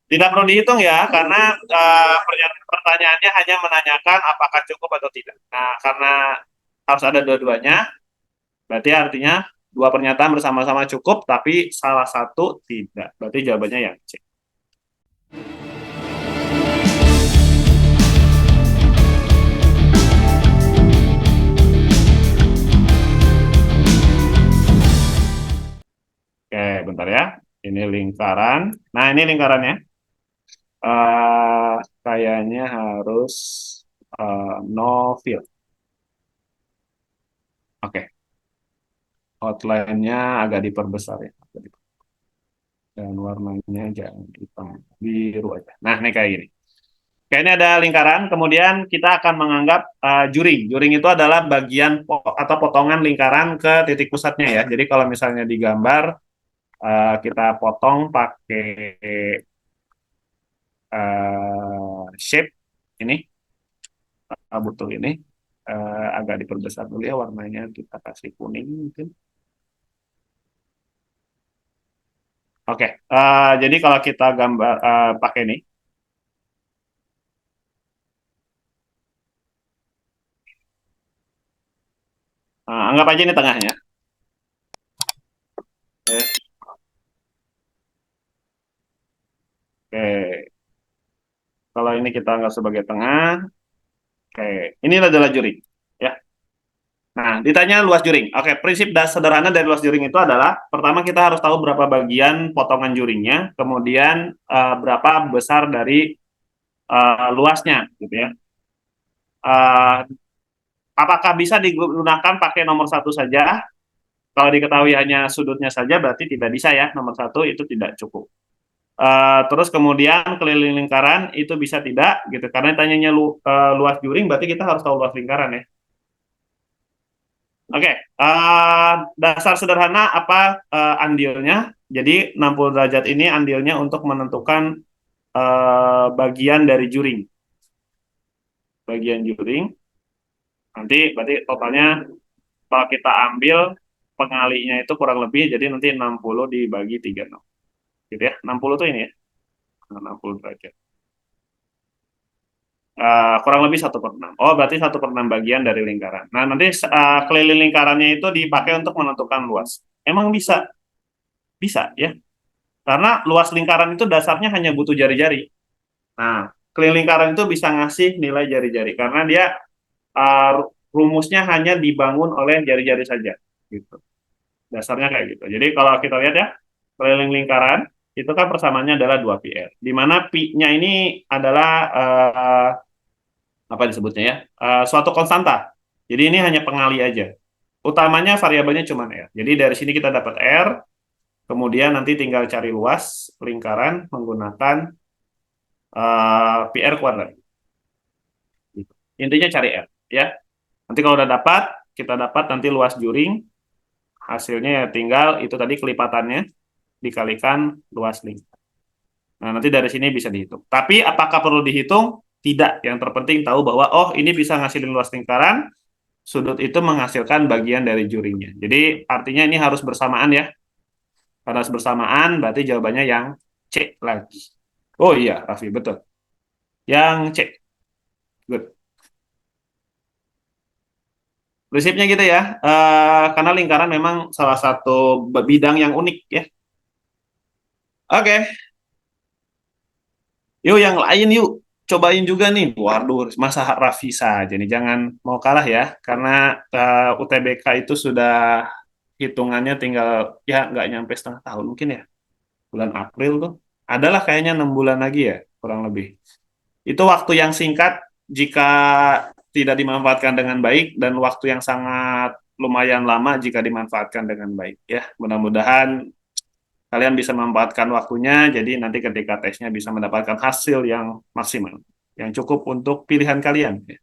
Tidak perlu dihitung ya, karena pertanyaannya hanya menanyakan apakah cukup atau tidak. Nah, karena harus ada dua-duanya, berarti artinya dua pernyataan bersama-sama cukup, tapi salah satu tidak. Berarti jawabannya yang C. Oke, bentar ya. Ini lingkaran. Nah, ini lingkarannya. Kayaknya harus no fill. Oke, outline-nya agak diperbesar ya. Dan warnanya jangan hitam, biru aja. Nah, ini kayak gini. Kayaknya ada lingkaran, kemudian kita akan menganggap juring. Juring itu adalah bagian atau potongan lingkaran ke titik pusatnya ya. Jadi kalau misalnya digambar, kita potong pakai shape ini, butuh ini. Agak diperbesar dulu ya warnanya, kita kasih kuning mungkin. Oke, jadi kalau kita gambar pakai ini, anggap aja ini tengahnya. Oke, oke. Kalau ini kita anggap sebagai tengah, oke. Ini adalah juring, ya. Nah, ditanya luas juring. Oke, prinsip sederhana dari luas juring itu adalah pertama kita harus tahu berapa bagian potongan juringnya, kemudian berapa besar dari luasnya, gitu ya. Uh, Apakah bisa digunakan pakai nomor satu saja? Kalau diketahui hanya sudutnya saja, berarti tidak bisa ya. Nomor satu itu tidak cukup. Terus kemudian keliling lingkaran itu bisa tidak, gitu. Karena tanyanya luas juring, berarti kita harus tahu luas lingkaran ya. Oke, dasar sederhana apa andilnya? Jadi 60 derajat ini andilnya untuk menentukan bagian dari juring. Bagian juring, nanti berarti totalnya kalau kita ambil pengalinya itu kurang lebih, jadi nanti 60 dibagi 3. Gitu ya, 60 tuh ini ya, 60 derajat. Kurang lebih 1/6. Oh, berarti 1/6 bagian dari lingkaran. Nah, nanti keliling lingkarannya itu dipakai untuk menentukan luas. Emang bisa? Bisa ya. Karena luas lingkaran itu dasarnya hanya butuh jari-jari. Nah, keliling lingkaran itu bisa ngasih nilai jari-jari karena dia uh, rumusnya hanya dibangun oleh jari-jari saja. Gitu. Dasarnya kayak gitu. Jadi kalau kita lihat ya, keliling lingkaran itu kan persamaannya adalah 2πr. Di mana pi-nya ini adalah apa disebutnya ya? Suatu konstanta. Jadi ini hanya pengali aja. Utamanya variabelnya cuma R. Jadi dari sini kita dapat R, kemudian nanti tinggal cari luas lingkaran menggunakan PR kuadrat. Intinya cari R, ya. Nanti kalau udah dapat, kita dapat nanti luas juring, hasilnya ya tinggal itu tadi kelipatannya dikalikan luas lingkaran. Nah, nanti dari sini bisa dihitung. Tapi apakah perlu dihitung? Tidak. Yang terpenting tahu bahwa, oh ini bisa ngasilin luas lingkaran, sudut itu menghasilkan bagian dari juringnya. Jadi artinya ini harus bersamaan ya. Karena harus bersamaan, berarti jawabannya yang C lagi. Oh iya, Raffi, betul. Yang C. Good. Prinsipnya gitu ya, karena lingkaran memang salah satu bidang yang unik ya. Oke, yuk yang lain yuk. Cobain juga nih. Waduh, masa Raffi saja nih. Jangan mau kalah ya, karena UTBK itu sudah hitungannya tinggal ya nggak nyampe setengah tahun mungkin ya. Bulan April tuh. Adalah kayaknya 6 bulan lagi ya, kurang lebih. Itu waktu yang singkat jika tidak dimanfaatkan dengan baik dan waktu yang sangat lumayan lama jika dimanfaatkan dengan baik ya. Mudah-mudahan kalian bisa memanfaatkan waktunya jadi nanti ketika tesnya bisa mendapatkan hasil yang maksimal, yang cukup untuk pilihan kalian ya.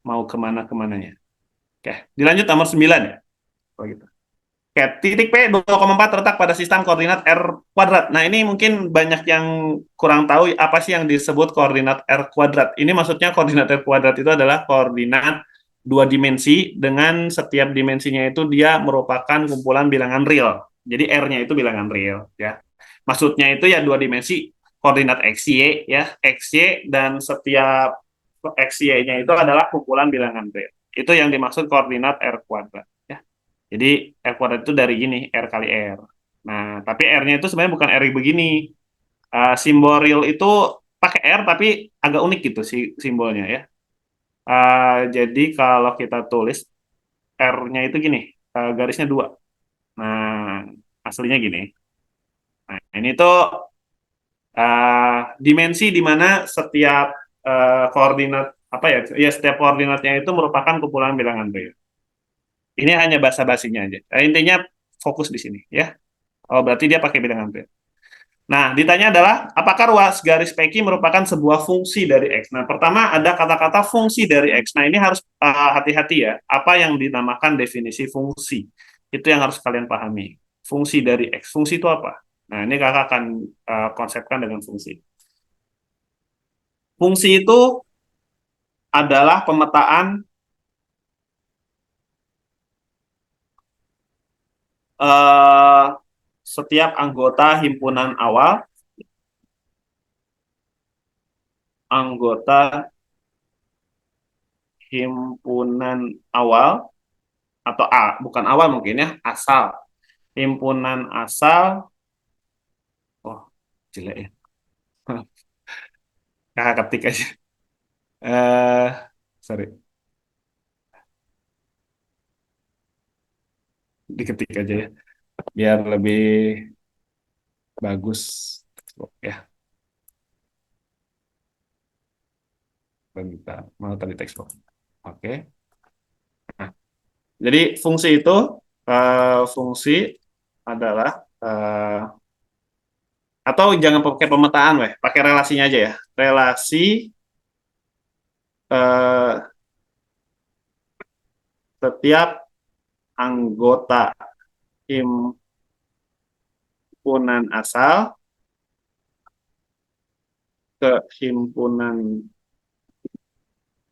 Mau kemana-kemananya. Oke, dilanjut nomor 9 ya. Oh, gitu. Oke, titik P 2,4 terletak pada sistem koordinat R kuadrat. Nah, ini mungkin banyak yang kurang tahu apa sih yang disebut koordinat R kuadrat. Ini maksudnya koordinat R kuadrat itu adalah koordinat dua dimensi dengan setiap dimensinya itu dia merupakan kumpulan bilangan real. Jadi R-nya itu bilangan real ya. Maksudnya itu ya dua dimensi koordinat XY ya, XY dan setiap XY-nya itu adalah kumpulan bilangan real. Itu yang dimaksud koordinat R kuadrat ya. Jadi R kuadrat itu dari gini, R kali R. Nah, tapi R-nya itu sebenarnya bukan R begini. Simbol real itu pakai R tapi agak unik gitu si simbolnya ya. Jadi kalau kita tulis R-nya itu gini, garisnya dua. Nah, aslinya gini. Nah, ini tuh dimensi di mana setiap koordinat apa ya? Ya setiap koordinatnya itu merupakan kumpulan bilangan real. Ini hanya basa-basinya aja. Intinya fokus di sini ya. Oh, berarti dia pakai bilangan real. Nah, ditanya adalah apakah ruas garis PQ merupakan sebuah fungsi dari X? Nah, pertama ada kata-kata fungsi dari X. Nah, ini harus hati-hati ya. Apa yang dinamakan definisi fungsi? Itu yang harus kalian pahami. Fungsi dari X. Fungsi itu apa? Nah, ini kakak akan konsepkan dengan fungsi. Fungsi itu adalah pemetaan eh, setiap anggota himpunan awal, anggota himpunan awal atau bukan awal mungkin ya, asal. Himpunan asal, oh jelek ya, kakak ketik aja. Sorry, diketik aja ya, biar lebih bagus. Ya, bentar, mau tadi textbook. Oke. Nah, jadi fungsi itu, fungsi adalah, atau jangan pakai pemetaan, pakai relasinya aja ya. Relasi eh, setiap anggota himpunan asal ke himpunan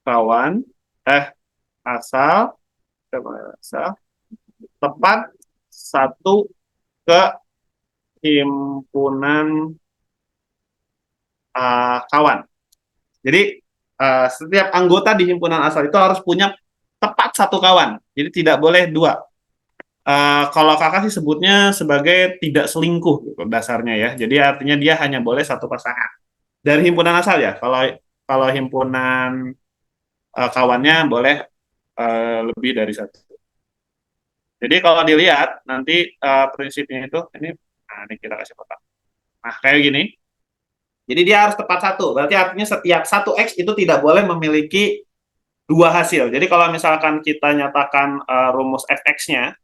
kawan, eh asal, asal tepat satu ke himpunan kawan. Jadi setiap anggota di himpunan asal itu harus punya tepat satu kawan. Jadi tidak boleh dua. Kalau kakak sih sebutnya sebagai tidak selingkuh gitu, dasarnya ya. Jadi artinya dia hanya boleh satu pasangan dari himpunan asal ya. Kalau kalau himpunan kawannya boleh lebih dari satu. Jadi kalau dilihat nanti prinsipnya itu ini kita kasih kotak. Nah kayak gini. Jadi dia harus tepat satu. Berarti artinya setiap satu X itu tidak boleh memiliki dua hasil. Jadi kalau misalkan kita nyatakan rumus fx-nya,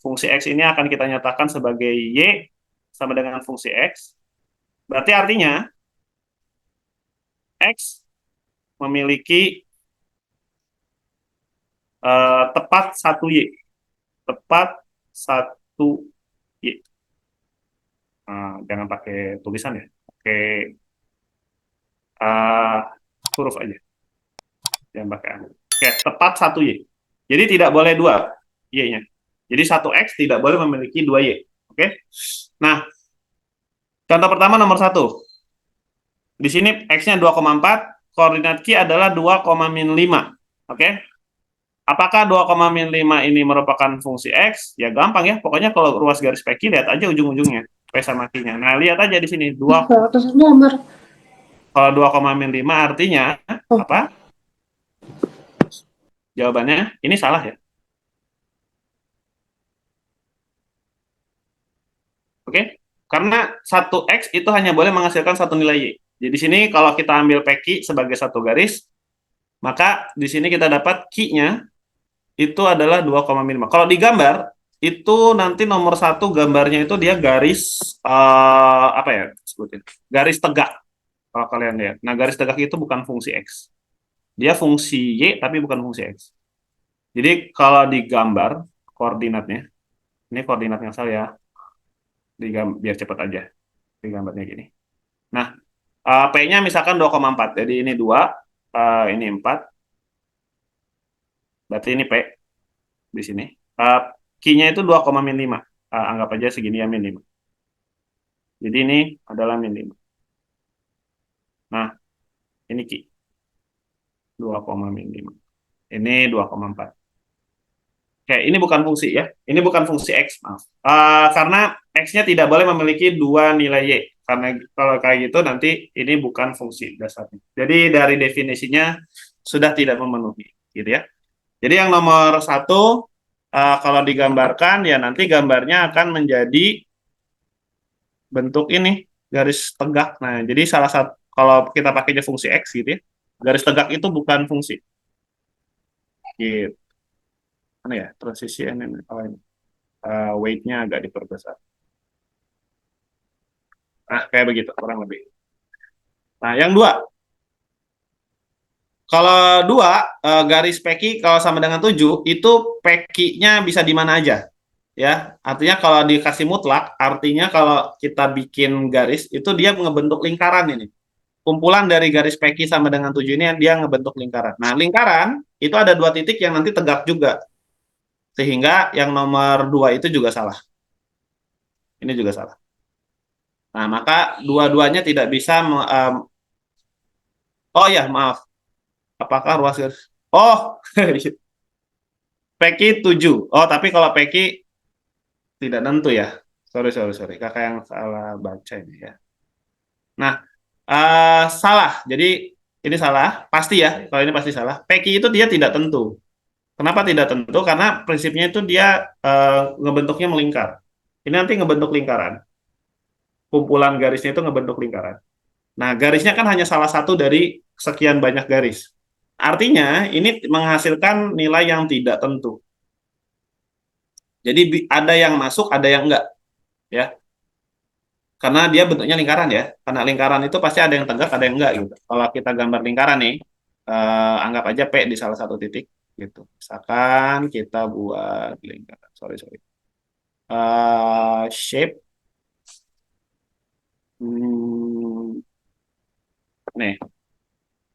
fungsi X ini akan kita nyatakan sebagai Y sama dengan fungsi X. Berarti artinya X memiliki tepat satu Y. Tepat satu Y. Jangan pakai tulisan ya. Pakai uh, huruf aja. Jangan pakai angka. Oke, tepat satu Y. Jadi tidak boleh dua Y-nya. Jadi satu X tidak boleh memiliki dua Y. Oke. Nah, contoh pertama nomor satu. Di sini X-nya 2,4, koordinat Q adalah 2,-5. Oke. Apakah 2,-5 ini merupakan fungsi X? Ya gampang ya. Pokoknya kalau ruas garis PQ lihat aja ujung-ujungnya. P sama Q-nya. Nah, lihat aja di sini. Kalau 2,-5 artinya Oh, apa? Jawabannya ini salah ya. Oke. Karena satu X itu hanya boleh menghasilkan satu nilai Y. Jadi di sini kalau kita ambil PQ sebagai satu garis, maka di sini kita dapat Q-nya itu adalah 2,5. Kalau digambar, itu nanti nomor satu gambarnya itu dia garis, apa ya sebutin? Garis tegak, kalau kalian lihat. Nah, garis tegak itu bukan fungsi X. Dia fungsi Y, tapi bukan fungsi X. Jadi, kalau digambar koordinatnya, ini koordinatnya saya, biar cepat aja, digambarnya gini. Nah, P-nya misalkan 2,4, jadi ini 2, ini 4, berarti ini P di sini. Q-nya itu 2,-5. Anggap aja segini ya min 5. Jadi ini adalah min 5. Ini Ki, 2, minimum. Ini 2,4. Oke, ini bukan fungsi ya. Ini bukan fungsi X, maaf. Karena X-nya tidak boleh memiliki dua nilai Y. Karena kalau kayak gitu nanti ini bukan fungsi dasarnya. Jadi dari definisinya sudah tidak memenuhi, gitu ya. Jadi yang nomor satu, kalau digambarkan ya nanti gambarnya akan menjadi bentuk ini, garis tegak. Nah, jadi salah satu, kalau kita pakainya fungsi X gitu ya, garis tegak itu bukan fungsi. Gitu. Mana ya, transisi ini, oh ini. Weight-nya agak diperbesar. Nah, kayak begitu, kurang lebih. Nah, yang dua. Kalau dua, garis PQ kalau sama dengan 7, itu PQ-nya bisa di mana aja. Ya, artinya kalau dikasih mutlak, artinya kalau kita bikin garis, itu dia ngebentuk lingkaran ini. Kumpulan dari garis PQ sama dengan 7 ini, dia ngebentuk lingkaran. Nah, lingkaran, itu ada dua titik yang nanti tegak juga. Sehingga yang nomor 2 itu juga salah. Ini juga salah. Nah, maka dua-duanya tidak bisa oh ya, maaf. Apakah ruas garis? Oh, PQ 7. Oh, tapi kalau PQ tidak tentu ya. Sorry, sorry, sorry. Kakak yang salah baca ini ya. Nah, salah. Jadi ini salah, pasti ya. Kalau ini pasti salah. PQ itu dia tidak tentu. Kenapa tidak tentu? Karena prinsipnya itu dia ngebentuknya melingkar. Ini nanti ngebentuk lingkaran. Kumpulan garisnya itu ngebentuk lingkaran. Nah, garisnya kan hanya salah satu dari sekian banyak garis. Artinya, ini menghasilkan nilai yang tidak tentu. Jadi ada yang masuk, ada yang enggak, ya. Karena dia bentuknya lingkaran ya. Karena lingkaran itu pasti ada yang tegak, ada yang enggak gitu. Kalau kita gambar lingkaran nih, anggap aja P di salah satu titik gitu. Misalkan kita buat lingkaran. Sorry, sorry. Shape. Nih.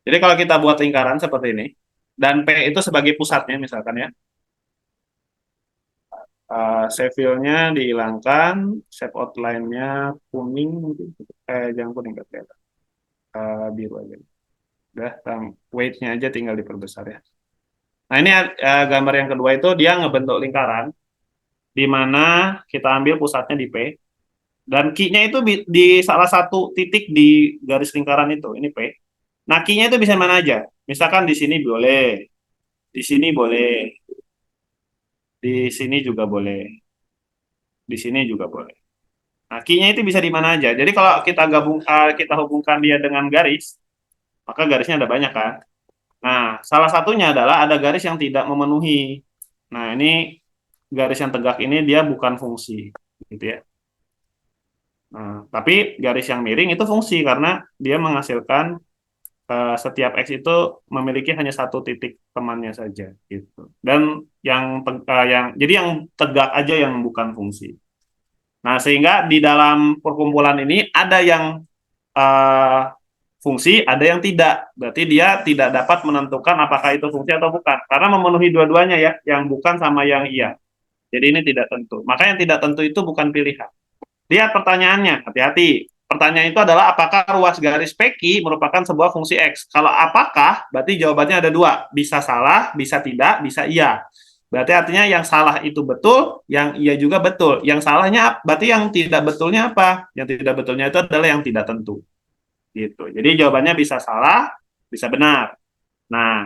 Jadi kalau kita buat lingkaran seperti ini, dan P itu sebagai pusatnya misalkan ya, shape fill-nya dihilangkan, shape outline-nya kuning mungkin, jangan kuning, kelihatan, biru aja. Udah, weight-nya aja tinggal diperbesar ya. Nah ini gambar yang kedua itu dia ngebentuk lingkaran, di mana kita ambil pusatnya di P, dan key-nya itu di salah satu titik di garis lingkaran itu, ini P. Nah key-nya itu bisa mana aja, misalkan di sini boleh, di sini boleh, di sini juga boleh, di sini juga boleh. Nah, key-nya itu bisa di mana aja. Jadi kalau kita kita hubungkan dia dengan garis, maka garisnya ada banyak kan. Nah, salah satunya adalah ada garis yang tidak memenuhi. Nah, ini garis yang tegak ini dia bukan fungsi, gitu ya. Nah, tapi garis yang miring itu fungsi karena dia menghasilkan setiap X itu memiliki hanya satu titik temannya saja, gitu. Dan yang jadi yang tegak aja yang bukan fungsi. Nah, sehingga di dalam perkumpulan ini ada yang uh, fungsi, ada yang tidak. Berarti dia tidak dapat menentukan apakah itu fungsi atau bukan. Karena memenuhi dua-duanya ya, yang bukan sama yang iya. Jadi ini tidak tentu. Maka yang tidak tentu itu bukan pilihan. Lihat pertanyaannya, hati-hati. Pertanyaan itu adalah apakah ruas garis PQ merupakan sebuah fungsi X. Kalau apakah, berarti jawabannya ada dua. Bisa salah, bisa tidak, bisa iya. Berarti artinya yang salah itu betul, yang iya juga betul. Yang salahnya, berarti yang tidak betulnya apa? Yang tidak betulnya itu adalah yang tidak tentu. Gitu. Jadi jawabannya bisa salah, bisa benar. Nah,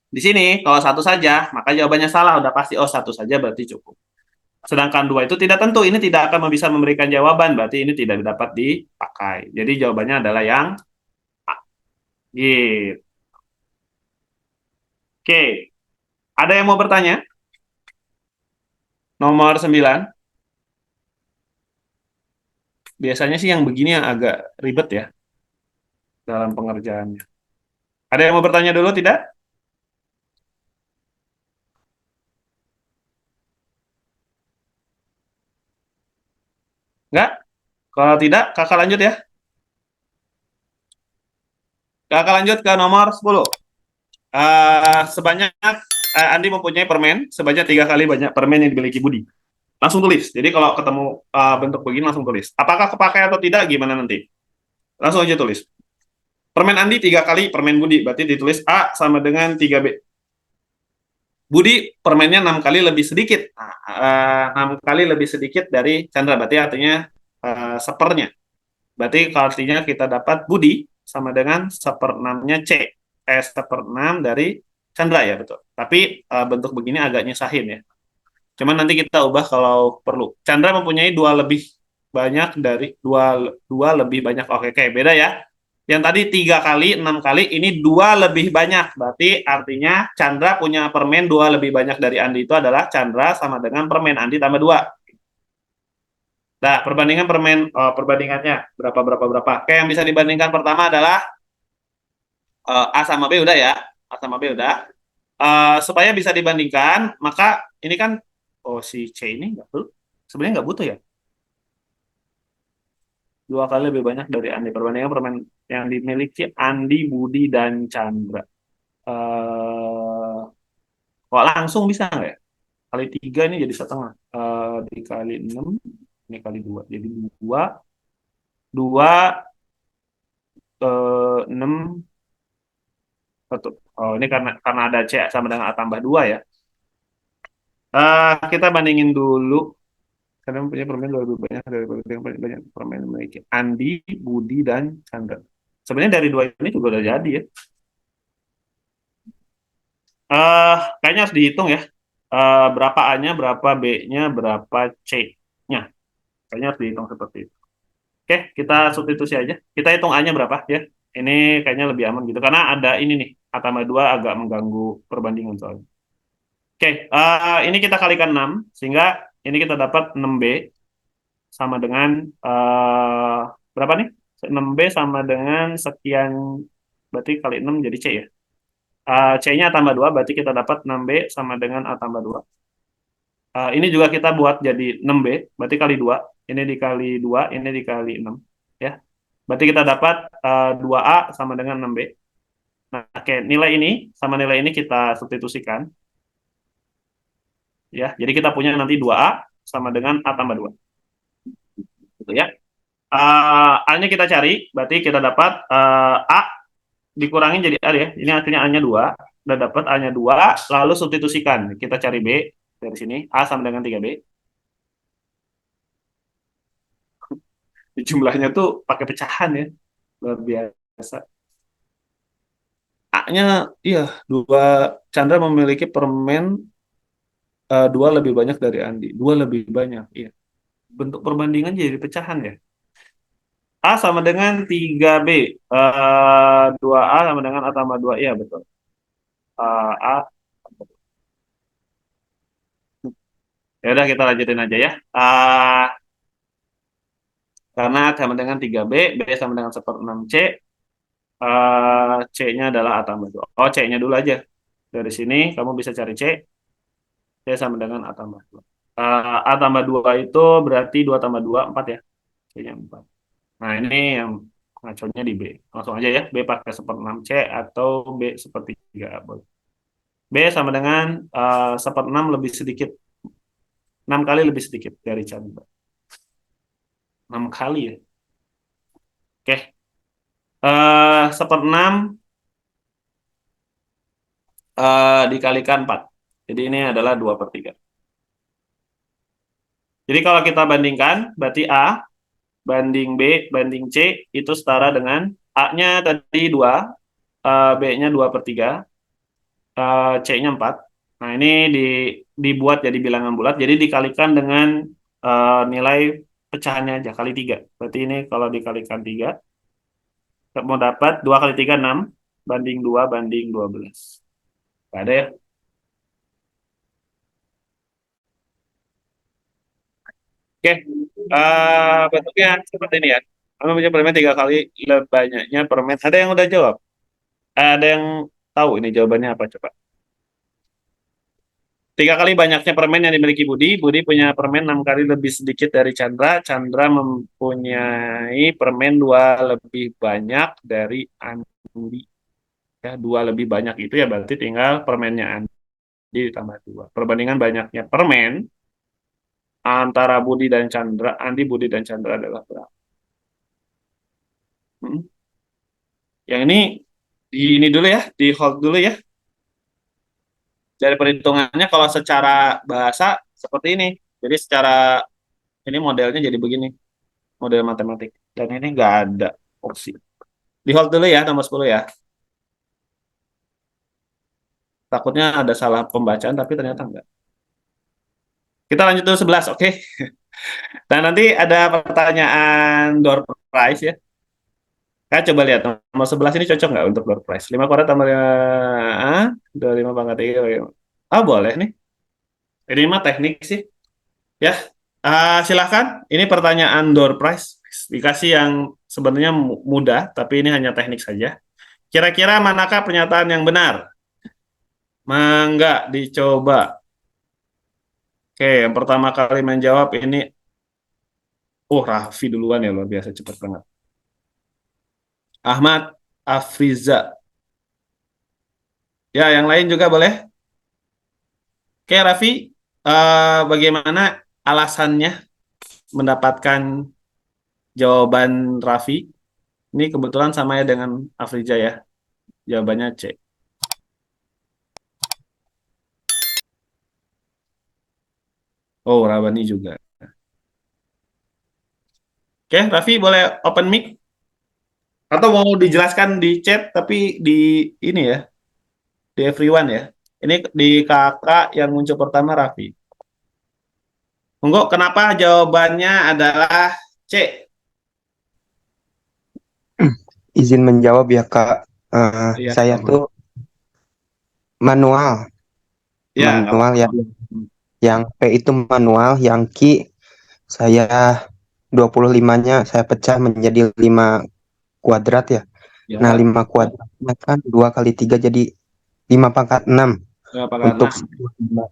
di sini kalau satu saja, maka jawabannya salah. Udah pasti, oh satu saja berarti cukup. Sedangkan dua itu tidak tentu, ini tidak akan bisa memberikan jawaban, berarti ini tidak dapat dipakai. Jadi jawabannya adalah yang A. Gitu. Oke, ada yang mau bertanya? Nomor 9. Biasanya sih yang begini yang agak ribet ya dalam pengerjaannya. Ada yang mau bertanya dulu, tidak? Enggak? Kalau tidak, kakak lanjut ya. Kakak lanjut ke nomor 10. Sebanyak Andi mempunyai permen sebanyak 3 kali banyak permen yang dimiliki Budi. Langsung tulis. Jadi kalau ketemu bentuk begini langsung tulis. Apakah kepakai atau tidak gimana nanti? Langsung aja tulis. Permen Andi 3 kali permen Budi, berarti ditulis A sama dengan 3B. Budi permennya 6 kali lebih sedikit. Nah, 6 kali lebih sedikit dari Chandra, berarti artinya sepernya. Berarti kalau artinya kita dapat Budi sama dengan seperenamnya C. Seperenam dari Chandra ya, betul. Tapi bentuk begini agak nyusahin ya. Cuman nanti kita ubah kalau perlu. Chandra mempunyai dua lebih banyak dari dua lebih banyak. Oke, oke, beda ya. Yang tadi 3 kali, 6 kali, ini dua lebih banyak. Berarti artinya Chandra punya permen dua lebih banyak dari Andi itu adalah Chandra sama dengan permen Andi tambah dua. Nah, perbandingan permen, perbandingannya berapa berapa berapa. Oke, yang bisa dibandingkan pertama adalah A sama B udah ya. A sama B udah. Supaya bisa dibandingkan, maka ini kan si C ini nggak perlu. Sebenarnya nggak butuh ya. 2 kali lebih banyak dari Andi. Perbandingan permen yang dimiliki Andi, Budi, dan Chandra. Kok langsung bisa nggak ya? Kali 3 ini jadi setengah. Dikali 6, ini kali 2. Jadi 2, 2, 6, 1. Oh, ini karena ada C sama dengan A tambah 2 ya. Kita bandingin dulu. Karena punya permen lebih banyak daripada yang paling banyak permen memiliki Andi, Budi, dan Chandra. Sebenarnya dari dua ini juga udah jadi ya. Kayaknya harus dihitung ya. Berapa A-nya, berapa B-nya, berapa C-nya. Kayaknya harus dihitung seperti itu. Oke, kita substitusi aja. Kita hitung A-nya berapa ya. Ini kayaknya lebih aman gitu. Karena ada ini nih, A tambah 2 agak mengganggu perbandingan soalnya. Oke, ini kita kalikan 6. Sehingga ini kita dapat 6B sama dengan berapa nih? 6B sama dengan sekian, berarti kali 6 jadi C ya. C-nya A tambah 2, berarti kita dapat 6B sama dengan A tambah 2. Ini juga kita buat jadi 6B, berarti kali 2. Ini dikali 2, ini dikali 6. Ya. Berarti kita dapat 2A sama dengan 6B. Nah, oke, nilai ini sama nilai ini kita substitusikan. Ya, jadi kita punya nanti 2A sama dengan A tambah 2. Gitu ya. A-nya kita cari, berarti kita dapat A dikurangin jadi A ya. Ini artinya A-nya 2. Udah dapat A-nya 2, lalu substitusikan. Kita cari B dari sini. A sama dengan 3B. Jumlahnya tuh pakai pecahan ya. Luar biasa. A-nya, iya, dua. Chandra memiliki permen dua lebih banyak dari Andi. Dua lebih banyak, iya. Bentuk perbandingan jadi pecahan ya. A sama dengan 3B. 2A sama dengan A tambah 2. Iya, betul. A. Ya udah kita lanjutin aja ya. Karena A sama dengan 3B, B sama dengan 1/6C, C-nya adalah A tambah 2. Oh, C-nya dulu aja. Dari sini kamu bisa cari C. C sama dengan A tambah 2. A tambah 2 itu berarti 2 tambah 2, 4 ya. C-nya 4. Nah, ini yang ngaconya di B. Langsung aja ya. B pakai 1/6C atau B sepertiga. B sama dengan 1/6 lebih sedikit. 6 kali lebih sedikit dari Chandra. 6 kali ya. Oke. 1/6 dikalikan 4. Jadi ini adalah 2/3. Jadi kalau kita bandingkan, berarti A banding B banding C itu setara dengan A-nya tadi 2, B-nya 2/3, C-nya 4. Nah, ini dibuat jadi bilangan bulat, jadi dikalikan dengan nilai pecahannya aja, kali 3. Berarti ini kalau dikalikan 3, mau dapat 2 kali 3, 6, banding 2 banding 12. Gak ada ya? Oke, bentuknya seperti ini ya. Kamu punya permen 3 kali lebih banyaknya permen. Ada yang udah jawab? Ada yang tahu ini jawabannya apa coba? 3 kali banyaknya permen yang dimiliki Budi. Budi punya permen 6 kali lebih sedikit dari Chandra. Chandra mempunyai permen dua lebih banyak dari Andi. Ya, dua lebih banyak itu ya berarti tinggal permennya Andi ditambah dua. Perbandingan banyaknya permen antara Budi dan Chandra, Andi, Budi dan Chandra adalah berapa? Hmm? Yang ini dulu ya, di hold dulu ya. Dari perhitungannya kalau secara bahasa seperti ini. Jadi secara ini modelnya jadi begini, model matematik. Dan ini nggak ada opsi. Di hold dulu ya, nomor 10 ya. Takutnya ada salah pembacaan, tapi ternyata enggak. Kita lanjut dulu 11, oke? Nah, nanti ada pertanyaan door prize ya. Kak, coba lihat nomor 11 ini cocok nggak untuk door prize? 5 kuadrat tambah 5, 25 pangkat 3. Ah, boleh nih. Ini mah teknik sih. Ya, silahkan. Ini pertanyaan door prize. Dikasih yang sebenarnya mudah, tapi ini hanya teknik saja. Kira-kira manakah pernyataan yang benar? Mangga dicoba. Oke, yang pertama kali menjawab ini, Raffi duluan ya, luar biasa cepat banget. Ahmad Afriza. Ya, yang lain juga boleh. Oke, Raffi, bagaimana alasannya mendapatkan jawaban Raffi? Ini kebetulan sama ya dengan Afriza ya. Jawabannya C. Oh, Rabani juga. Oke, Raffi boleh open mic? Atau mau dijelaskan di chat, tapi di ini ya, di everyone ya. Ini di kakak yang muncul pertama Raffi. Monggo, kenapa jawabannya adalah C? Izin menjawab ya Kak. Iya, Saya sama. tuh manual, Ya, nggak manual apa-apa. ya. Yang P itu manual, yang Q saya 25-nya saya pecah menjadi 5 kuadrat ya. Nah, Ya, 5 kuadratnya kan 2 kali 3 jadi 5 pangkat 6 berapa karena? untuk sebuah lima.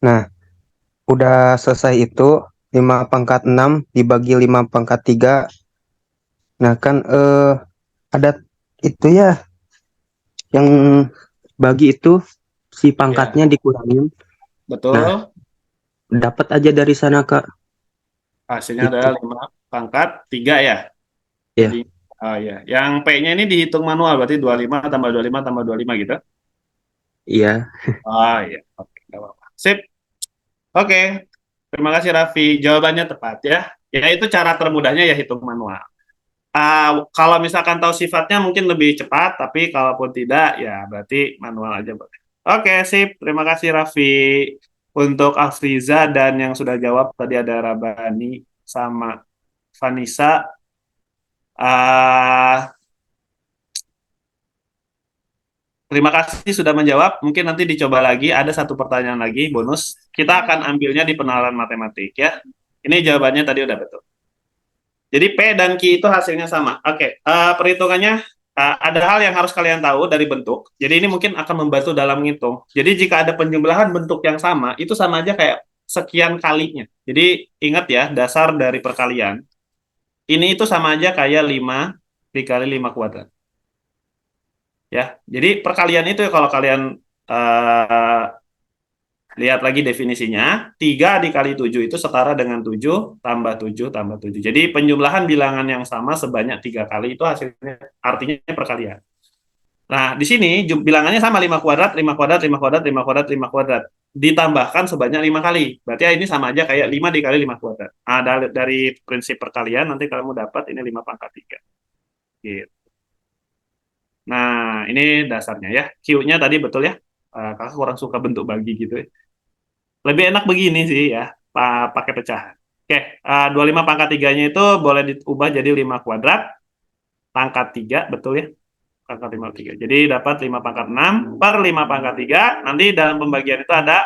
Nah, udah selesai itu 5 pangkat 6 dibagi 5 pangkat 3. Nah, kan ada itu ya yang bagi itu si Ya, pangkatnya dikurangin. Nah, betul. dapat aja dari sana Kak. Hasilnya Itu. adalah 5 pangkat 3 ya. Jadi, Ya, oh ya. Yang P-nya ini dihitung manual, berarti 25 tambah 25 tambah 25 gitu. iya. Oh iya, oke, nggak apa-apa. Sip, oke. Terima kasih Raffi. Jawabannya tepat ya. Ya itu cara termudahnya ya hitung manual. Kalau misalkan tahu sifatnya mungkin lebih cepat, tapi kalaupun tidak, ya berarti manual aja boleh. Oke, sip. Terima kasih Raffi. Untuk Afriza dan yang sudah jawab tadi ada Rabani sama Vanessa. Ah, Terima kasih sudah menjawab. Mungkin nanti dicoba lagi. Ada satu pertanyaan lagi bonus. Kita akan ambilnya di pengenalan matematik ya. Ini jawabannya tadi udah betul. Jadi P dan Q itu hasilnya sama. Oke, perhitungannya ada hal yang harus kalian tahu dari bentuk. Jadi ini mungkin akan membantu dalam menghitung. Jadi jika ada penjumlahan bentuk yang sama, itu sama aja kayak sekian kalinya. Jadi ingat ya, dasar dari perkalian. Ini itu sama aja kayak 5 dikali 5 kuadrat. Ya, jadi perkalian itu kalau kalian eh, lihat lagi definisinya, 3 dikali 7 itu setara dengan 7 tambah 7 tambah 7. Jadi penjumlahan bilangan yang sama sebanyak 3 kali itu hasilnya artinya perkalian. Nah, di sini bilangannya sama 5 kuadrat, 5 kuadrat, 5 kuadrat, 5 kuadrat, 5 kuadrat. Ditambahkan sebanyak 5 kali. Berarti ini sama aja kayak 5 dikali 5 kuadrat. Nah, dari prinsip perkalian nanti kamu dapat ini 5 pangkat 3. Gitu. Nah, ini dasarnya ya. Q-nya tadi betul ya. Kakak kurang suka bentuk bagi gitu ya. Lebih enak begini sih ya, pakai pecahan. Oke, 25 pangkat 3-nya itu boleh diubah jadi 5 kuadrat, pangkat 3, betul ya? Pangkat 5 3. Jadi dapat 5 pangkat 6 per 5 pangkat 3. Nanti dalam pembagian itu ada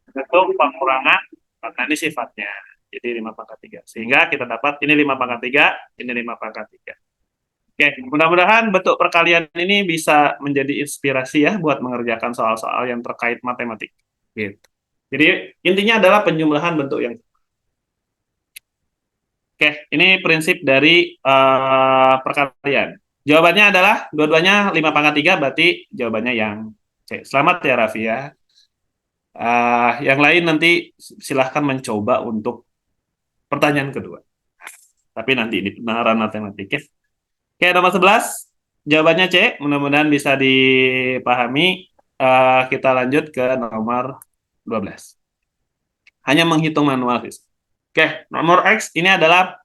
bentuk pengurangan, karena ini sifatnya. Jadi 5 pangkat 3. Sehingga kita dapat ini 5 pangkat 3, ini 5 pangkat 3. Oke, mudah-mudahan bentuk perkalian ini bisa menjadi inspirasi ya buat mengerjakan soal-soal yang terkait matematik. Gitu. Jadi intinya adalah penjumlahan bentuk yang. Oke, ini prinsip dari perkalian. Jawabannya adalah dua-duanya 5 pangkat 3, berarti jawabannya yang C. Selamat ya Raffi ya. Yang lain nanti silahkan mencoba untuk pertanyaan kedua. Tapi nanti ini benaran matematik ya. Oke, nomor 11. Jawabannya C. Mudah-mudahan bisa dipahami. Kita lanjut ke nomor 12. Hanya menghitung manual, sih. Oke, nomor X ini adalah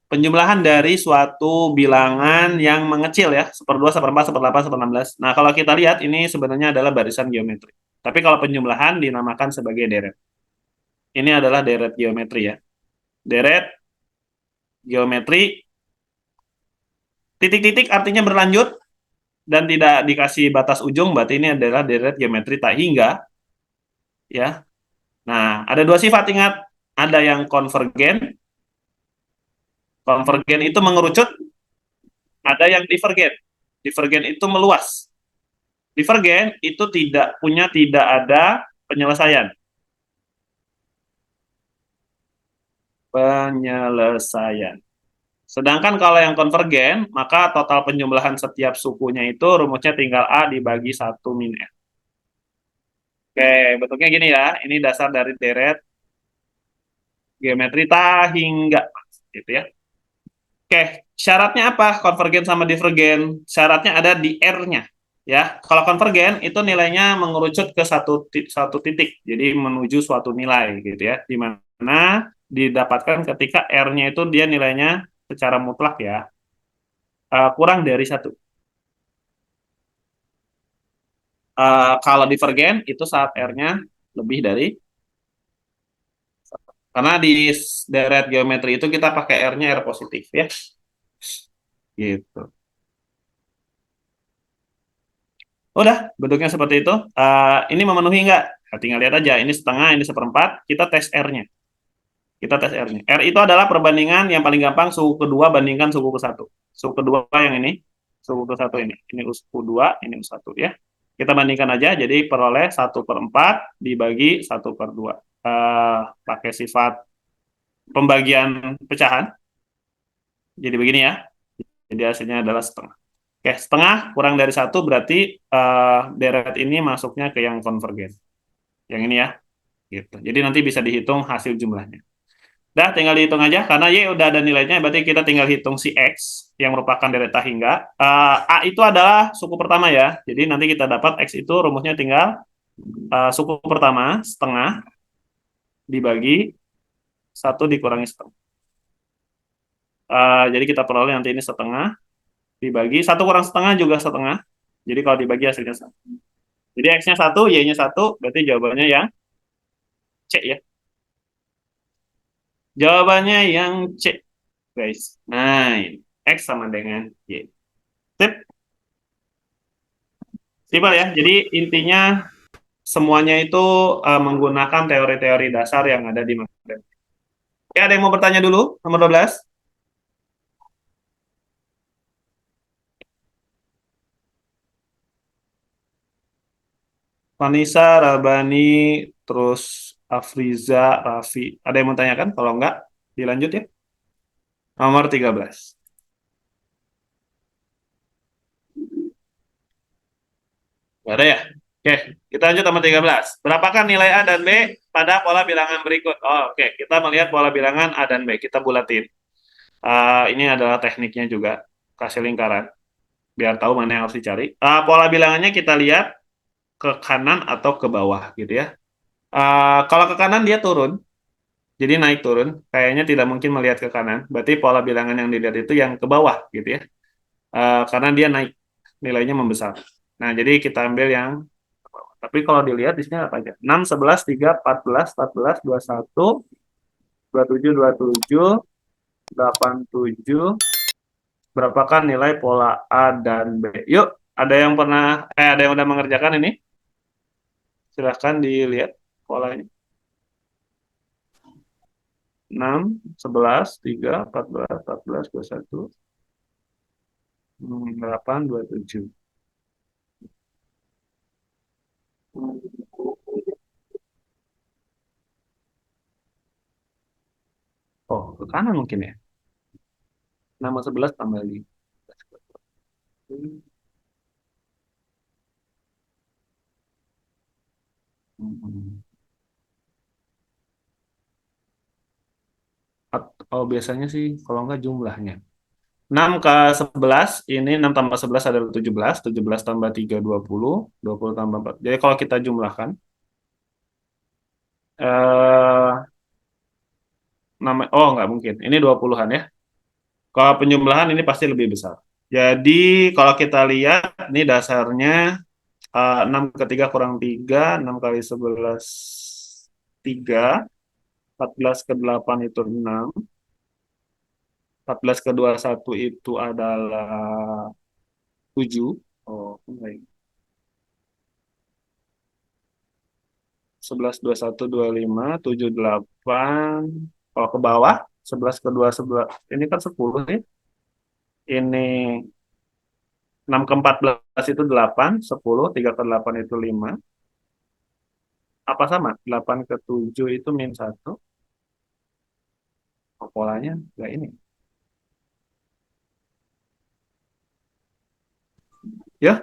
penjumlahan dari suatu bilangan yang mengecil ya, seperdua, seperempat, seperdelapan, seperenam belas. Nah, kalau kita lihat ini sebenarnya adalah barisan geometri. Tapi kalau penjumlahan dinamakan sebagai deret. Ini adalah deret geometri ya. Deret geometri, titik-titik artinya berlanjut dan tidak dikasih batas ujung, berarti ini adalah deret geometri tak hingga ya. Nah, ada dua sifat ingat, ada yang konvergen. Konvergen itu mengerucut, ada yang divergen. Divergen itu meluas. Divergen itu tidak ada penyelesaian. Penyelesaian. Sedangkan kalau yang konvergen, maka total penjumlahan setiap sukunya itu rumusnya tinggal A dibagi 1 min N. Oke, bentuknya gini ya. Ini dasar dari deret geometri tak hingga. Gitu ya. Oke, syaratnya apa? Konvergen sama divergen. Syaratnya ada di R-nya. Ya, kalau konvergen itu nilainya mengerucut ke satu titik, jadi menuju suatu nilai gitu ya, di mana didapatkan ketika R-nya itu dia nilainya secara mutlak ya kurang dari satu. Kalau divergen itu saat R-nya lebih dari, karena di deret geometri itu kita pakai R-nya R positif ya, gitu. Udah, bentuknya seperti itu. Ini memenuhi nggak? Nah, tinggal lihat aja. Ini setengah, ini seperempat. Kita tes R-nya. Kita tes R-nya. R itu adalah perbandingan yang paling gampang suku kedua bandingkan suku ke satu. Suku kedua yang ini, suku ke satu ini. Ini suku dua, ini satu ya. Kita bandingkan aja, jadi peroleh 1/4 dibagi 1/2. Pakai sifat pembagian pecahan. Jadi begini ya. Jadi hasilnya adalah setengah. Oke, setengah kurang dari satu berarti deret ini masuknya ke yang konvergen. Yang ini ya, gitu. Jadi nanti bisa dihitung hasil jumlahnya. Dah, tinggal dihitung aja karena Y udah ada nilainya, berarti kita tinggal hitung si X yang merupakan deret tak hingga. A itu adalah suku pertama ya. Jadi nanti kita dapat X itu rumusnya tinggal suku pertama setengah dibagi satu dikurangi setengah. Jadi kita peroleh nanti ini setengah dibagi satu kurang setengah juga setengah. Jadi kalau dibagi hasilnya satu. Jadi X-nya satu, Y-nya satu, berarti jawabannya yang C ya. Jawabannya yang C, guys. Nah, ini. X sama dengan Y. Sip, simpel ya. Jadi intinya semuanya itu menggunakan teori-teori dasar yang ada di materi. Oke, ada yang mau bertanya dulu? Nomor 12. Vanessa, Rabani, terus Afriza, Raffi. Ada yang mau tanyakan? Kalau enggak, dilanjut ya. Nomor 13. Nggak ada ya? Oke, kita lanjut nomor 13. Berapakah nilai A dan B pada pola bilangan berikut? Oh, oke, kita melihat pola bilangan A dan B. Kita bulatin. Ini adalah tekniknya juga. Kasih lingkaran. Biar tahu mana yang harus dicari. Pola bilangannya kita lihat ke kanan atau ke bawah gitu ya. Kalau ke kanan dia turun, jadi naik turun. Kayaknya tidak mungkin melihat ke kanan. Berarti pola bilangan yang dilihat itu yang ke bawah gitu ya. Karena dia naik, nilainya membesar. Nah, jadi kita ambil yang ke bawah. Tapi kalau dilihat di sini apa aja? 6, 11, 3, 14, 14, 21, 27, 27, 87. Berapakah nilai pola A dan B? Yuk, ada yang udah mengerjakan ini? Silahkan dilihat polanya. 6, 11, 3, 14, 14, 21, 8, 27. Oh, ke kanan mungkin ya. 6 11 tambah 5. Oh, biasanya sih kalau nggak jumlahnya. 6 ke 11, ini 6 tambah 11 adalah 17, 17 tambah 3, 20 tambah 4. Jadi kalau kita jumlahkan, eh oh nggak mungkin, ini 20-an ya. Kalau penjumlahan ini pasti lebih besar. Jadi kalau kita lihat, ini dasarnya 6 ke 3 kurang 3, 6 kali 11, 3, 14 ke 8 itu 6, 14 ke 21 itu adalah 7. Oh, baik. 11, 21, 25, 7, 8. Kalau ke bawah, 11 ke 2, 11. Ini kan 10 nih. Ini 6 ke 14 itu 8, 10, 3 ke 8 itu 5. Apa sama? 8 ke 7 itu min 1. Oh, polanya enggak ini. Ya,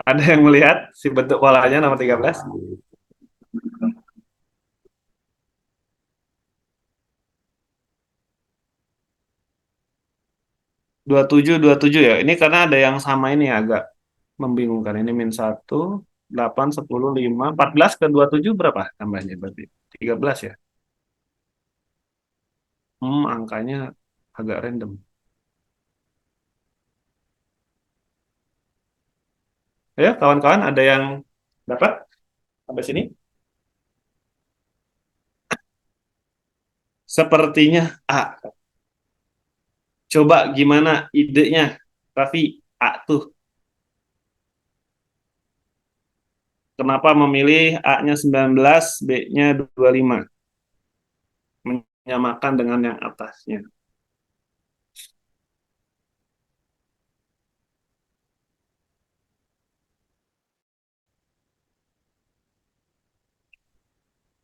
ada yang melihat si bentuk polanya nomor 13? 27, 27 ya. Ini karena ada yang sama ini agak membingungkan. Ini min 1, 8, 10, 5, 14 ke 27 berapa tambahnya berarti? 13 ya. Angkanya agak random. Ya, kawan-kawan ada yang dapat sampai sini? Sepertinya A. Coba gimana idenya? Raffi, A tuh. Kenapa memilih A-nya 19, B-nya 25? Menyamakan dengan yang atasnya.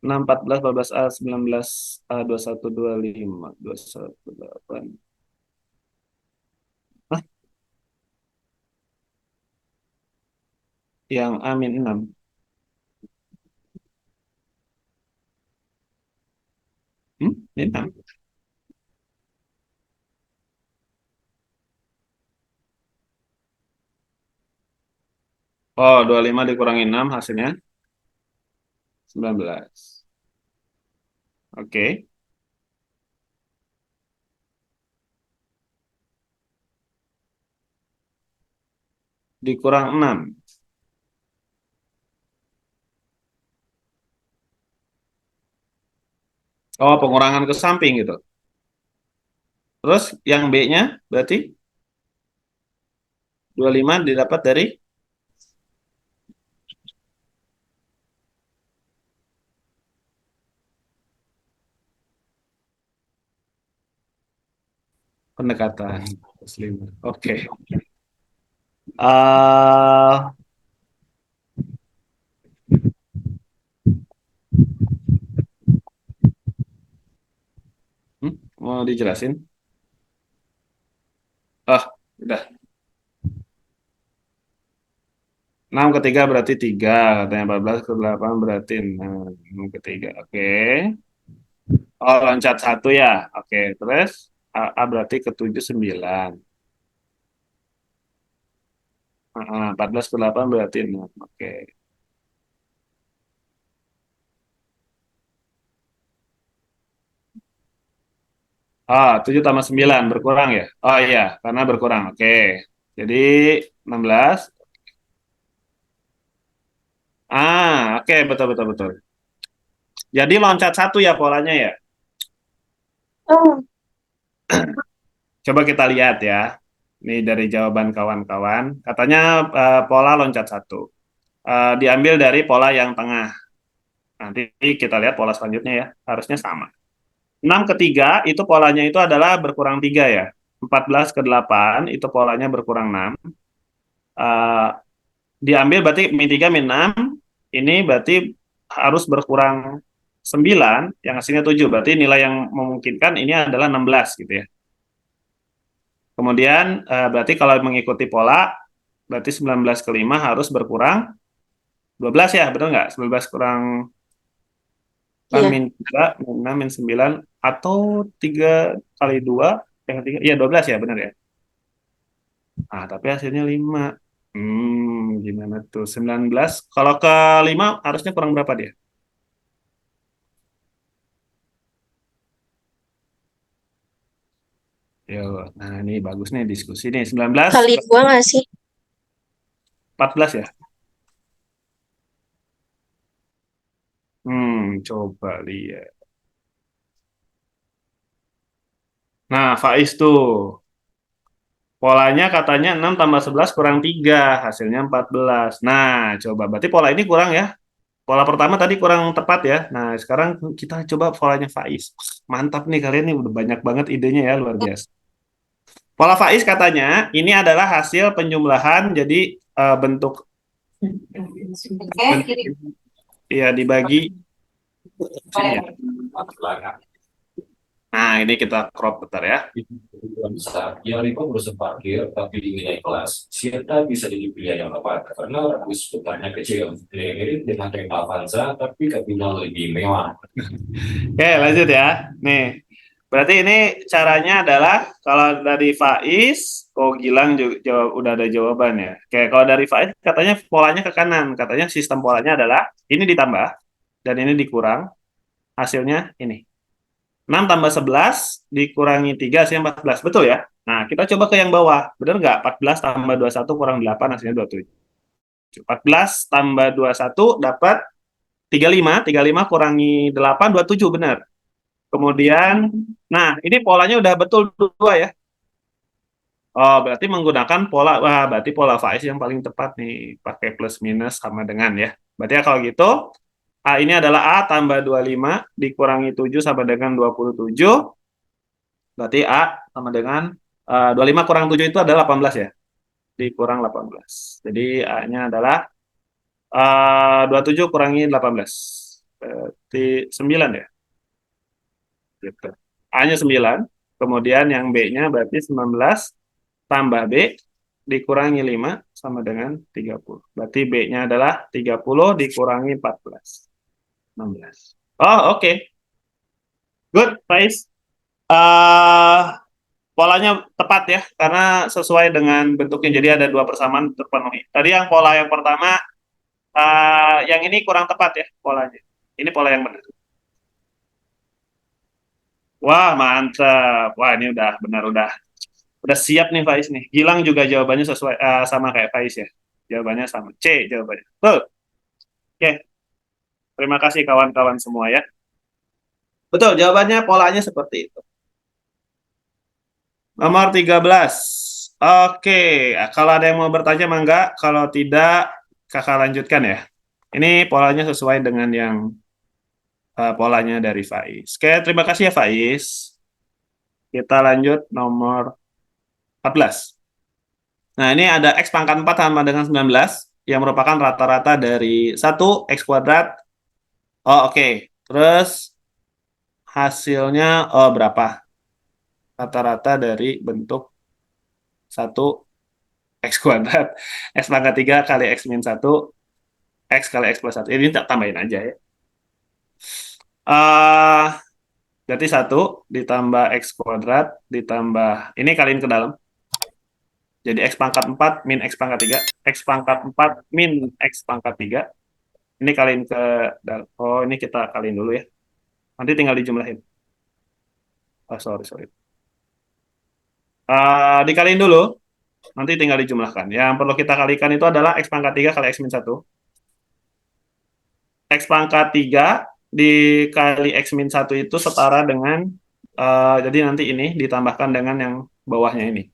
6, 14, 14A, 19A, 21, 25, 21, 8. Hah? Yang A-6. Ini 6. Oh, 25 dikurangi 6 hasilnya 19. Oke. Dikurang 6. Oh, pengurangan ke samping gitu. Terus yang B-nya berarti 25 didapat dari pendekatan. Muslim. Oke. eh mau dijelasin? Oh, udah. 6 ke 3 berarti 3. Katanya 14 ke 8 berarti 6. 6 ke 3. Oke. Oh, loncat 1 ya. Oke. Terus A berarti ke 7, 9. 14 ke 8 berarti 6. Oke. Ah, 7 tambah 9 berkurang ya? Oh iya, karena berkurang. Oke. Jadi 16. Oke, betul betul betul. Jadi loncat 1 ya polanya ya. Coba kita lihat ya. Ini dari jawaban kawan-kawan. Katanya pola loncat 1. Diambil dari pola yang tengah. Nanti kita lihat pola selanjutnya ya. Harusnya sama. 6 ke 3 itu polanya itu adalah berkurang 3 ya. 14 ke 8 itu polanya berkurang 6. Eh, Diambil berarti min 3 min 6. Ini berarti harus berkurang 9 yang hasilnya 7. Berarti nilai yang memungkinkan ini adalah 16 gitu ya. Kemudian berarti kalau mengikuti pola berarti 19 ke 5 harus berkurang 12 ya, benar nggak? 19 kurang Iya, min 3, min 6, min 9 atau 3 kali 2 yang 3, iya 12 ya, benar ya. Ah, tapi hasilnya 5. Gimana tuh? 19. Kalau ke 5 harusnya kurang berapa dia? Yo, nah ini bagus nih diskusi nih. 19 Kali ke 2 nggak sih? 14 ya? Coba lihat. Nah, Faiz tuh. Polanya katanya 6 tambah 11 kurang 3. Hasilnya 14. Nah, coba. Berarti pola ini kurang ya? Pola pertama tadi kurang tepat ya. Nah, sekarang kita coba polanya Faiz. Mantap nih kalian nih. Udah banyak banget idenya ya. Luar biasa. Pola Faiz katanya ini adalah hasil penjumlahan. Jadi bentuk ya dibagi sini ya. Nah, ini kita crop bentar ya. Besar, yang Rico berusaha parkir tapi di nilai kelas, Sienta bisa jadi pilihan yang tepat karena radius putarnya kecil, mirip dengan kereta Avanza tapi kabinnya lebih mewah. Oke, lanjut ya. Nih, berarti ini caranya adalah kalau dari Faiz, Gilang juga udah ada jawabannya. Oke, kalau dari Faiz katanya polanya ke kanan. Katanya sistem polanya adalah ini ditambah dan ini dikurang. Hasilnya ini. 6 tambah 11 dikurangi 3 hasilnya 14. Betul ya? Nah, kita coba ke yang bawah. Benar nggak? 14 tambah 21 kurang 8 hasilnya 27. 14 tambah 21 dapat 35. 35 kurangi 8, 27 benar. Kemudian, nah ini polanya udah betul dua ya. Oh, berarti menggunakan pola, wah berarti pola Faiz yang paling tepat nih. Pakai plus minus sama dengan ya. Berarti ya kalau gitu, A ini adalah A tambah 25 dikurangi 7 sama dengan 27. Berarti A sama dengan 25 kurang 7 itu adalah 18 ya. Dikurang 18. Jadi A-nya adalah 27 kurangi 18. Berarti 9 ya. Gitu. A-nya 9, kemudian yang B-nya berarti 19 tambah B dikurangi 5 sama dengan 30. Berarti B-nya adalah 30 dikurangi 14. 16. Oh, oke. Good, Faiz. Eh, polanya tepat ya, karena sesuai dengan bentuknya. Jadi ada dua persamaan terpenuhi. Tadi yang pola yang pertama, yang ini kurang tepat ya polanya. Ini pola yang benar. Wah, mantap. Wah, ini udah benar, udah siap nih Faiz nih. Gilang juga jawabannya sesuai sama kayak Faiz ya. Jawabannya sama. C jawabannya. Betul. Oke. Terima kasih kawan-kawan semua ya. Betul, jawabannya polanya seperti itu. Nomor 13. Oke, kalau ada yang mau bertanya mangga, kalau tidak Kakak lanjutkan ya. Ini polanya sesuai dengan yang polanya dari Faiz. Oke, terima kasih ya Faiz. Kita lanjut nomor 14. Nah, ini ada X pangkat 4 sama dengan 19 yang merupakan rata-rata dari 1 X kuadrat. Oh, oke. Terus hasilnya berapa? Rata-rata dari bentuk 1 X kuadrat. X pangkat 3 kali X min 1, X kali X plus 1. Ini tak tambahin aja ya. Uh, Berarti 1 ditambah X kuadrat ditambah, ini kaliin ke dalam. Jadi X pangkat 4 min X pangkat 3. X pangkat 4 min X pangkat 3. Ini kaliin ke dalam. Oh, ini kita kaliin dulu ya. Nanti tinggal dijumlahin. Oh, sorry. Dikaliin dulu. Nanti tinggal dijumlahkan. Yang perlu kita kalikan itu adalah X pangkat 3 kali X min 1. X pangkat 3 dikali X min 1 itu setara dengan, jadi nanti ini ditambahkan dengan yang bawahnya ini.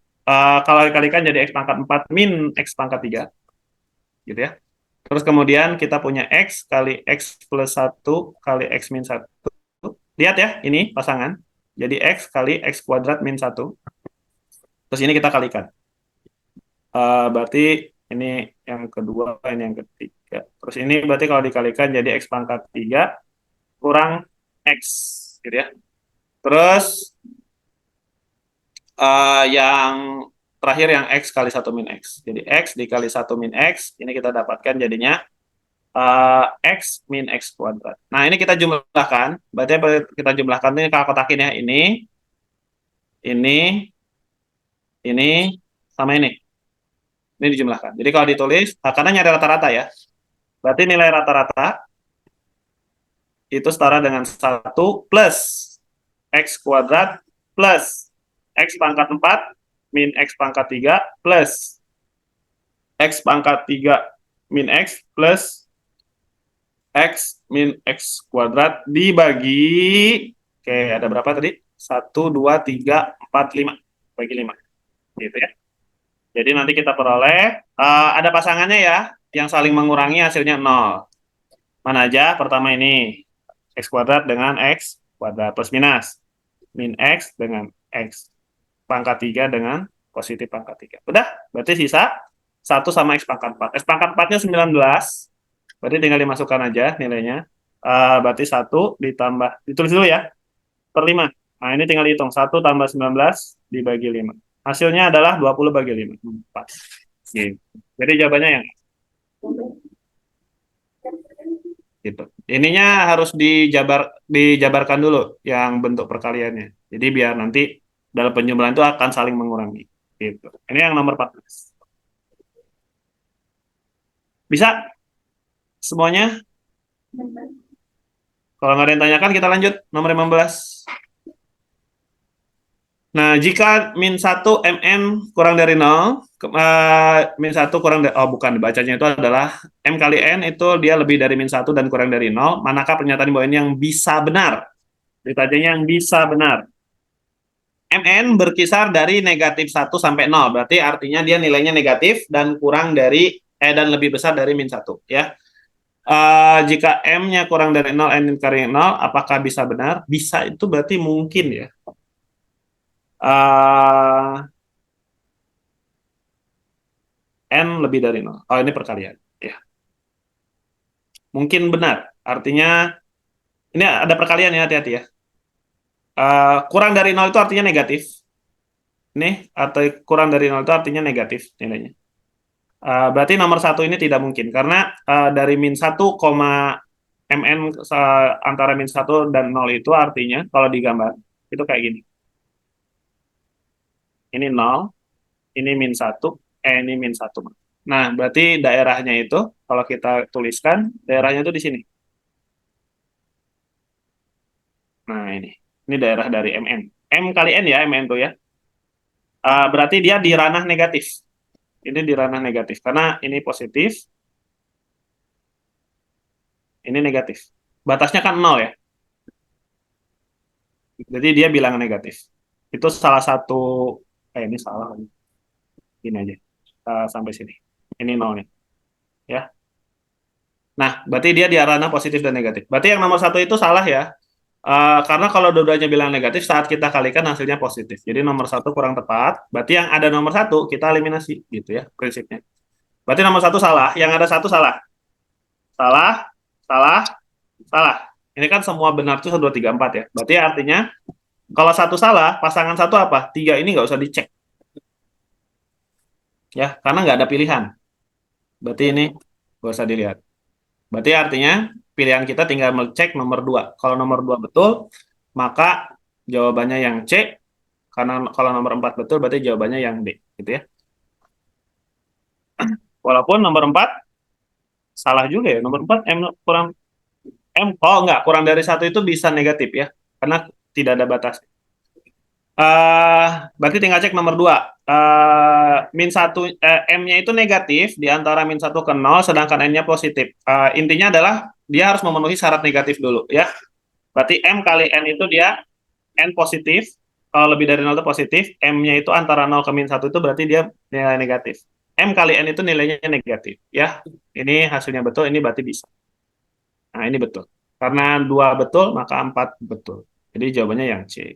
Kalau dikalikan jadi X pangkat 4 min X pangkat 3. Gitu ya. Terus kemudian kita punya X kali X plus 1 kali X min 1. Lihat ya, ini pasangan. Jadi X kali X kuadrat min 1. Terus ini kita kalikan. Berarti ini yang kedua, ini yang ketiga. Terus ini berarti kalau dikalikan jadi X pangkat 3 kurang X. Gitu ya. Terus yang terakhir yang X kali 1 min X. Jadi X dikali 1 min X, ini kita dapatkan jadinya X min X kuadrat. Nah, ini kita jumlahkan. Berarti kita jumlahkan ini kalau kotakin ya. Ini, sama ini. Ini dijumlahkan. Jadi kalau ditulis, karena nyari rata-rata ya. Berarti nilai rata-rata itu setara dengan 1 plus X kuadrat plus X pangkat 4 min X pangkat 3 plus X pangkat 3 min X plus X min X kuadrat dibagi, oke, ada berapa tadi? 1, 2, 3, 4, 5. Bagi 5. Gitu ya. Jadi nanti kita peroleh, ada pasangannya ya, yang saling mengurangi hasilnya 0. Mana aja? Pertama ini, X kuadrat dengan X kuadrat plus minus. Min X dengan X pangkat 3 dengan positif pangkat 3. Udah, berarti sisa 1 sama X pangkat 4. X pangkat 4-nya 19, berarti tinggal dimasukkan aja nilainya. Berarti 1 ditambah, ditulis dulu ya, per 5. Nah, ini tinggal dihitung. 1 tambah 19 dibagi 5. Hasilnya adalah 20 bagi 5. 4. Gitu. Jadi jawabannya yang gitu. Ininya harus dijabarkan dulu yang bentuk perkaliannya. Jadi biar nanti dalam penjumlahan itu akan saling mengurangi. Gitu. Ini yang nomor 14. Bisa semuanya? Kalau nggak ada yang tanyakan, kita lanjut. Nomor 15. Nah, jika min 1 mn kurang dari 0, min 1 kurang dari, oh bukan, bacanya itu adalah m kali n itu dia lebih dari min 1 dan kurang dari 0, manakah pernyataan di bawah ini yang bisa benar? Ditanya yang bisa benar. Mn berkisar dari negatif 1 sampai 0, berarti artinya dia nilainya negatif dan kurang dari, dan lebih besar dari min 1, ya. Jika M-nya kurang dari 0, N kali 0, apakah bisa benar? Bisa itu berarti mungkin ya. N lebih dari 0. Oh, ini perkalian. Ya. Mungkin benar. Artinya, ini ada perkalian ya, hati-hati ya. Kurang dari 0 itu artinya negatif. Nih, atau kurang dari 0 itu artinya negatif nilainya. Berarti nomor 1 ini tidak mungkin. Karena dari min 1, mn antara min 1 dan 0 itu artinya, kalau digambar, itu kayak gini. Ini 0, ini min 1, ini min 1. Nah, berarti daerahnya itu, kalau kita tuliskan, daerahnya itu di sini. Nah, ini daerah dari MN. M kali N ya, MN tuh ya. Berarti dia di ranah negatif. Ini di ranah negatif, karena ini positif, ini negatif. Batasnya kan 0 ya. Jadi dia bilang negatif. Itu salah satu, ini salah. Ini aja. Sampai sini. Ini 0 nih. Ya. Nah, berarti dia di ranah positif dan negatif. Berarti yang nomor 1 itu salah ya. Karena kalau dua-duanya bilang negatif, saat kita kalikan hasilnya positif. Jadi nomor 1 kurang tepat. Berarti yang ada nomor 1 kita eliminasi, gitu ya prinsipnya. Berarti nomor 1 salah, yang ada 1 salah. Salah, salah, salah. Ini kan semua benar itu 1, 2, 3, 4 ya. Berarti artinya kalau 1 salah, pasangan 1 apa? 3 ini nggak usah dicek. Ya, karena nggak ada pilihan. Berarti ini nggak usah dilihat. Berarti artinya pilihan kita tinggal cek nomor 2. Kalau nomor 2 betul, maka jawabannya yang C. Karena kalau nomor 4 betul, berarti jawabannya yang D. Gitu ya. Walaupun nomor 4 salah juga ya. Nomor 4 M kurang, oh enggak, kurang dari 1 itu bisa negatif ya. Karena tidak ada batas. Berarti tinggal cek nomor 2. Min 1, M-nya itu negatif di antara min 1 ke 0, sedangkan N-nya positif. Intinya adalah dia harus memenuhi syarat negatif dulu ya. Berarti M kali N itu dia N positif. Kalau lebih dari 0 itu positif, M-nya itu antara 0 ke min 1 itu berarti dia nilai negatif. M kali N itu nilainya negatif ya. Ini hasilnya betul, ini berarti bisa. Nah, ini betul. Karena 2 betul, maka 4 betul. Jadi jawabannya yang C.